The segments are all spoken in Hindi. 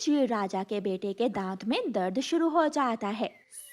चील राजा के बेटे के दांत में दर्द शुरू हो जाता है।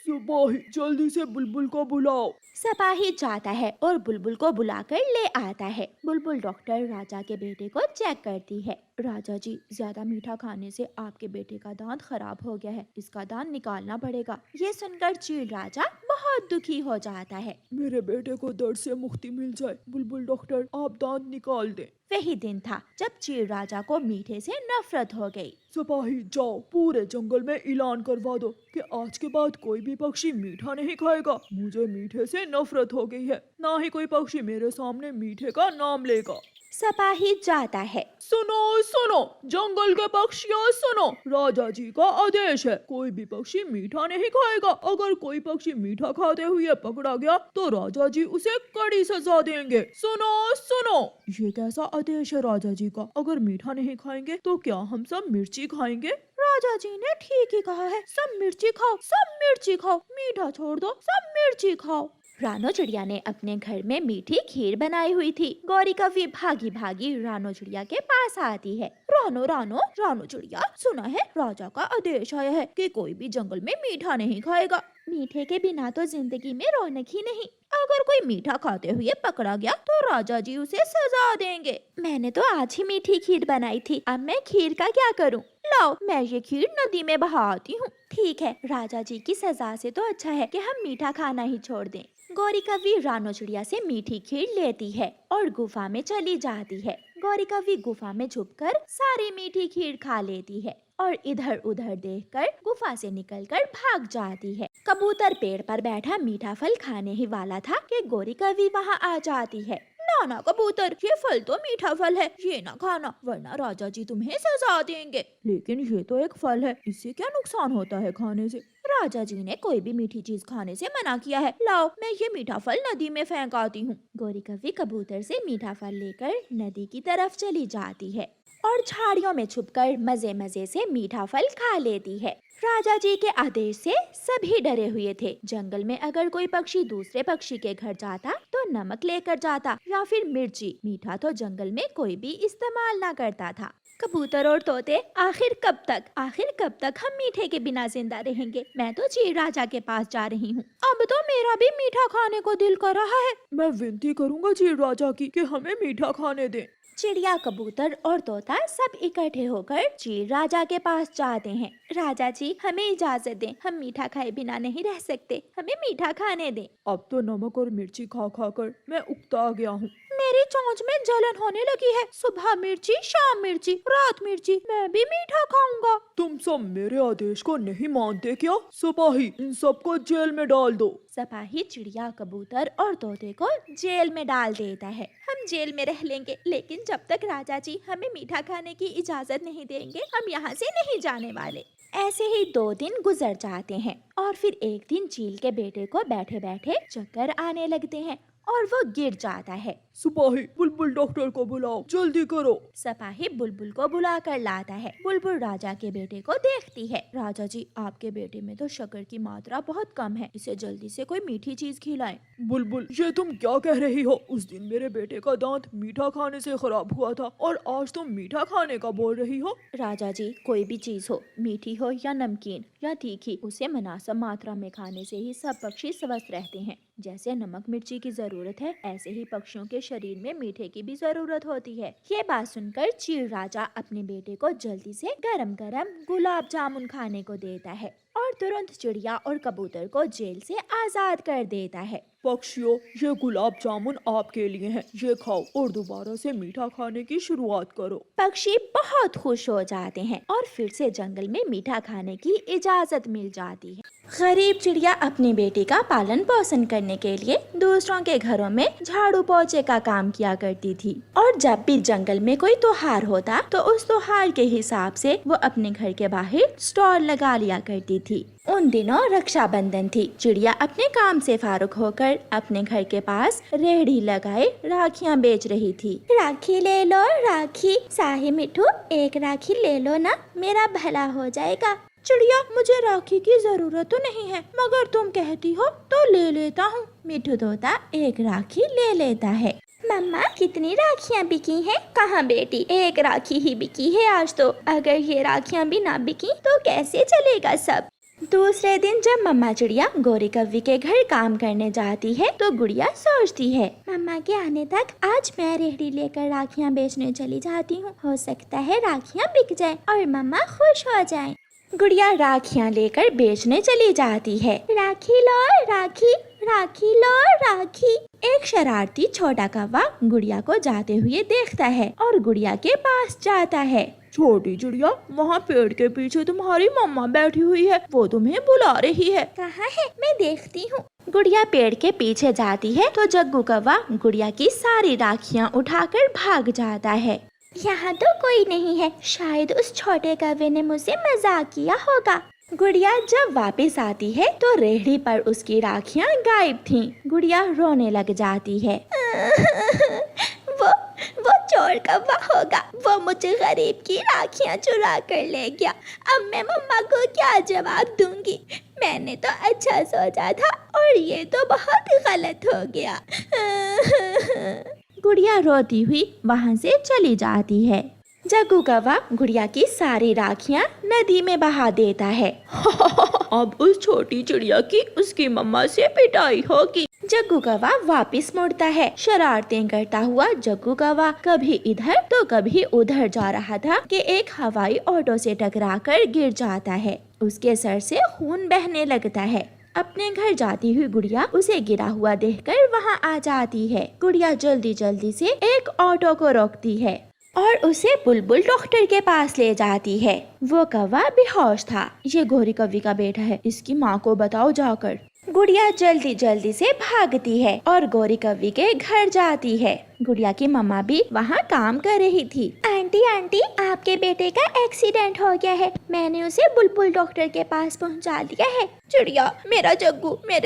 सिपाही जल्दी से बुलबुल को बुलाओ। सिपाही जाता है और बुलबुल को बुलाकर ले आता है। बुलबुल डॉक्टर राजा के बेटे को चेक करती है। राजा जी, ज्यादा मीठा खाने से आपके बेटे का दांत खराब हो गया है, इसका दांत निकालना पड़ेगा। ये सुनकर चील राजा बहुत दुखी हो जाता है। मेरे बेटे को दर्द से मुक्ति मिल जाए, बुलबुल डॉक्टर आप दांत निकाल दें। वही दिन था जब चील राजा को मीठे से नफरत हो गई। सिपाही जाओ पूरे जंगल में ऐलान करवा दो कि आज के बाद कोई भी पक्षी मीठा नहीं खाएगा। मुझे मीठे से नफरत हो गई है, ना ही कोई पक्षी मेरे सामने मीठे का नाम लेगा। सिपाही जाता है। सुनो सुनो जंगल के पक्षियों सुनो, राजा जी का आदेश है, कोई भी पक्षी मीठा नहीं खाएगा। अगर कोई पक्षी मीठा खाते हुए पकड़ा गया तो राजा जी उसे कड़ी सजा देंगे। सुनो सुनो, ये कैसा आदेश है राजा जी का? अगर मीठा नहीं खाएंगे तो क्या हम सब मिर्ची खाएंगे? राजा जी ने ठीक ही कहा है, सब मिर्ची खाओ, सब मिर्ची खाओ, मीठा छोड़ दो, सब मिर्ची खाओ। रानो चिड़िया ने अपने घर में मीठी खीर बनाई हुई थी। गौरी कभी भागी भागी रानो चिड़िया के पास आती है। रानो रानो रानो चिड़िया, सुना है राजा का आदेश आया है कि कोई भी जंगल में मीठा नहीं खाएगा। मीठे के बिना तो जिंदगी में रौनक ही नहीं। अगर कोई मीठा खाते हुए पकड़ा गया तो राजा जी उसे सजा देंगे। मैंने तो आज ही मीठी खीर बनाई थी, अब मैं खीर का क्या करूं? लाओ मैं ये खीर नदी में बहा आती हूँ। ठीक है, राजा जी की सजा से तो अच्छा है कि हम मीठा खाना ही छोड़ दें। गौरी कभी रानो चिड़िया से मीठी खीर लेती है और गुफा में चली जाती है। गौरी कभी गुफा में छुपकर सारी मीठी खीर खा लेती है और इधर उधर देखकर गुफा से निकलकर भाग जाती है। कबूतर पेड़ पर बैठा मीठा फल खाने ही वाला था कि गौरी कभी वहाँ आ जाती है। ना कबूतर, ये फल तो मीठा फल है, ये ना खाना वरना राजा जी तुम्हें सजा देंगे। लेकिन ये तो एक फल है, इससे क्या नुकसान होता है खाने से? राजा जी ने कोई भी मीठी चीज खाने से मना किया है। लाओ मैं ये मीठा फल नदी में फेंक आती हूँ। गौरी कभी कबूतर से मीठा फल लेकर नदी की तरफ चली जाती है और झाड़ियों में छुपकर मजे मजे से मीठा फल खा लेती है। राजा जी के आदेश से सभी डरे हुए थे। जंगल में अगर कोई पक्षी दूसरे पक्षी के घर जाता तो नमक लेकर जाता या फिर मिर्ची। मीठा तो जंगल में कोई भी इस्तेमाल ना करता था। कबूतर और तोते, आखिर कब तक हम मीठे के बिना जिंदा रहेंगे? मैं तो चील राजा के पास जा रही हूँ। अब तो मेरा भी मीठा खाने को दिल कर रहा है। मैं विनती करूंगा चील राजा की कि हमें मीठा खाने दें। चिड़िया, कबूतर और तोता सब इकट्ठे होकर चील राजा के पास जाते हैं। राजा जी हमें इजाजत दें, हम मीठा खाए बिना नहीं रह सकते, हमें मीठा खाने दें। अब तो नमक और मिर्ची खा खा कर मैं उकता गया हूँ। मेरी चोंच में जलन होने लगी है। सुबह मिर्ची, शाम मिर्ची, रात मिर्ची, मैं भी मीठा खाऊंगा। तुम सब मेरे आदेश को नहीं मानते क्या? सिपाही इन सबको जेल में डाल दो। सिपाही चिड़िया, कबूतर और तोते को जेल में डाल देता है। हम जेल में रह लेंगे, लेकिन जब तक राजा जी हमें मीठा खाने की इजाजत नहीं देंगे हम यहाँ से नहीं जाने वाले। ऐसे ही 2 दिन गुजर जाते हैं और फिर एक दिन चील के बेटे को बैठे बैठे चक्कर आने लगते हैं और वो गिर जाता है। सिपाही बुलबुल डॉक्टर को बुलाओ, जल्दी करो। सिपाही बुलबुल को बुला कर लाता है। बुलबुल राजा के बेटे को देखती है। राजा जी, आपके बेटे में तो शक्कर की मात्रा बहुत कम है, इसे जल्दी से कोई मीठी चीज खिलाएं। बुलबुल, ये तुम क्या कह रही हो? उस दिन मेरे बेटे का दांत मीठा खाने से खराब हुआ था और आज तुम मीठा खाने का बोल रही हो? राजा जी, कोई भी चीज हो, मीठी हो या नमकीन या तीखी, उसे मुनासिब मात्रा में खाने से ही सब पक्षी स्वस्थ रहते हैं। जैसे नमक मिर्ची की जरूरत है, ऐसे ही पक्षियों के शरीर में मीठे की भी जरूरत होती है। ये बात सुनकर चील राजा अपने बेटे को जल्दी से गरम गरम गुलाब जामुन खाने को देता है और तुरंत चिड़िया और कबूतर को जेल से आजाद कर देता है। पक्षियों, ये गुलाब जामुन आपके लिए हैं, ये खाओ और दोबारा से मीठा खाने की शुरुआत करो। पक्षी बहुत खुश हो जाते हैं और फिर से जंगल में मीठा खाने की इजाजत मिल जाती है। गरीब चिड़िया अपनी बेटी का पालन पोषण करने के लिए दूसरों के घरों में झाड़ू पोछे का काम किया करती थी और जब भी जंगल में कोई त्योहार होता तो उस त्योहार के हिसाब से वो अपने घर के बाहर स्टॉल लगा लिया करती थी। उन दिनों रक्षाबंधन थी। चिड़िया अपने काम से फारुक होकर अपने घर के पास रेहड़ी लगाए राखियाँ बेच रही थी। राखी ले लो राखी, साही मिठू एक राखी ले लो ना, मेरा भला हो जाएगा। चिड़िया, मुझे राखी की जरूरत तो नहीं है, मगर तुम कहती हो तो ले लेता हूँ। मिठू तोता एक राखी ले लेता है। मम्मा कितनी राखियाँ बिकी हैं? कहाँ बेटी, एक राखी ही बिकी है आज तो। अगर ये राखियाँ भी ना बिकी तो कैसे चलेगा सब। दूसरे दिन जब मम्मा चिड़िया गौरी कव्वी के घर काम करने जाती है तो गुड़िया सोचती है, मम्मा के आने तक आज मैं रेहड़ी लेकर राखियाँ बेचने चली जाती हूँ। हो सकता है राखियाँ बिक जाएं और मम्मा खुश हो जाएं। गुड़िया राखियाँ लेकर बेचने चली जाती है। राखी लो राखी, राखी लो राखी। एक शरारती छोटा कौवा गुड़िया को जाते हुए देखता है और गुड़िया के पास जाता है। छोटी चिड़िया, वहाँ पेड़ के पीछे तुम्हारी मम्मा बैठी हुई है, वो तुम्हें बुला रही है। कहाँ है, मैं देखती हूँ। गुड़िया पेड़ के पीछे जाती है तो जग्गू कौवा गुड़िया की सारी राखियाँ उठाकर भाग जाता है। यहाँ तो कोई नहीं है, शायद उस छोटे कौवे ने मुझसे मजाक किया होगा। गुड़िया जब वापस आती है तो रेहड़ी पर उसकी राखियाँ गायब थीं। गुड़िया रोने लग जाती है। वो चोर कौवा होगा, वो मुझे गरीब की राखियाँ चुरा कर ले गया। अब मैं मम्मा को क्या जवाब दूंगी? मैंने तो अच्छा सोचा था और ये तो बहुत गलत हो गया। गुड़िया रोती हुई वहाँ से चली जाती है। जग्गू कौवा गुड़िया की सारी राखियाँ नदी में बहा देता है। अब उस छोटी चिड़िया की उसकी मम्मा से पिटाई होगी। जग्गू कौवा वापस मुड़ता है। शरारतें करता हुआ जग्गू कौवा कभी इधर तो कभी उधर जा रहा था कि एक हवाई ऑटो से टकराकर गिर जाता है। उसके सर से खून बहने लगता है। अपने घर जाती हुई गुड़िया उसे गिरा हुआ देखकर वहाँ आ जाती है। गुड़िया जल्दी जल्दी से एक ऑटो को रोकती है और उसे बुलबुल डॉक्टर के पास ले जाती है। वो कौवा बेहोश था। ये गौरी कव्वी का बेटा है, इसकी माँ को बताओ जाकर। गुड़िया जल्दी जल्दी से भागती है और गौरी कव्वी के घर जाती है। गुड़िया की मम्मा भी वहाँ काम कर रही थी। आंटी आंटी, आपके बेटे का एक्सीडेंट हो गया है, मैंने उसे बुलबुल डॉक्टर के पास पहुँचा दिया है। चिड़िया, मेरे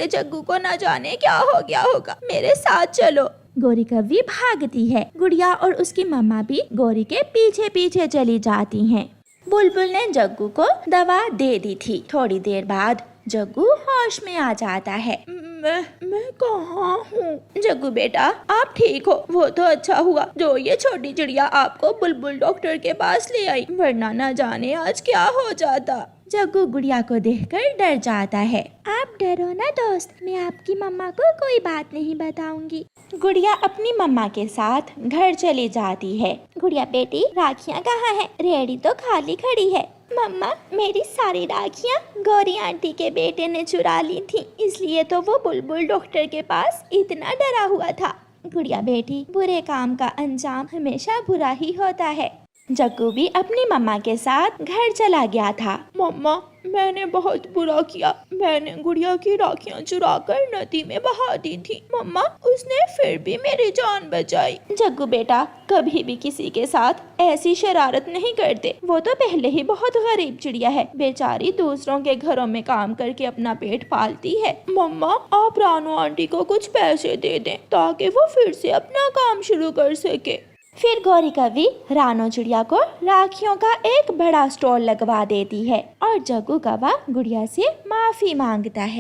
जग्गू को न जाने क्या हो गया होगा, मेरे साथ चलो। गौरी कव्वी भागती है। गुड़िया और उसकी मम्मा भी गौरी के पीछे पीछे चली जाती हैं। बुलबुल ने जग्गू को दवा दे दी थी। थोड़ी देर बाद जग्गू होश में आ जाता है। मैं कहाँ हूँ? जग्गू बेटा, आप ठीक हो? वो तो अच्छा हुआ जो ये छोटी चिड़िया आपको बुलबुल डॉक्टर के पास ले आई, वरना न जाने आज क्या हो जाता। जग्गू गुड़िया को देखकर डर जाता है। आप डरो ना दोस्त, मैं आपकी मम्मा को कोई बात नहीं बताऊंगी। गुड़िया अपनी मम्मा के साथ घर चली जाती है। गुड़िया बेटी, राखियाँ कहाँ हैं? रेहड़ी तो खाली खड़ी है। मम्मा, मेरी सारी राखियाँ गौरी आंटी के बेटे ने चुरा ली थी, इसलिए तो वो बुलबुल डॉक्टर के पास इतना डरा हुआ था। गुड़िया बेटी, बुरे काम का अंजाम हमेशा बुरा ही होता है। जग्गू भी अपनी मम्मा के साथ घर चला गया था। मम्मा, मैंने बहुत बुरा किया। मैंने गुड़िया की राखियाँ चुरा कर नदी में बहा दी थी। मम्मा, उसने फिर भी मेरी जान बचाई। जग्गू बेटा, कभी भी किसी के साथ ऐसी शरारत नहीं करते। वो तो पहले ही बहुत गरीब चिड़िया है, बेचारी दूसरों के घरों में काम करके अपना पेट पालती है। मम्मा, आप रानू आंटी को कुछ पैसे दे दें ताकि वो फिर से अपना काम शुरू कर सके। फिर गौरी कव्वी रानो चिड़िया को राखियों का एक बड़ा स्टॉल लगवा देती है और जग्गू कौवा गुड़िया से माफी मांगता है।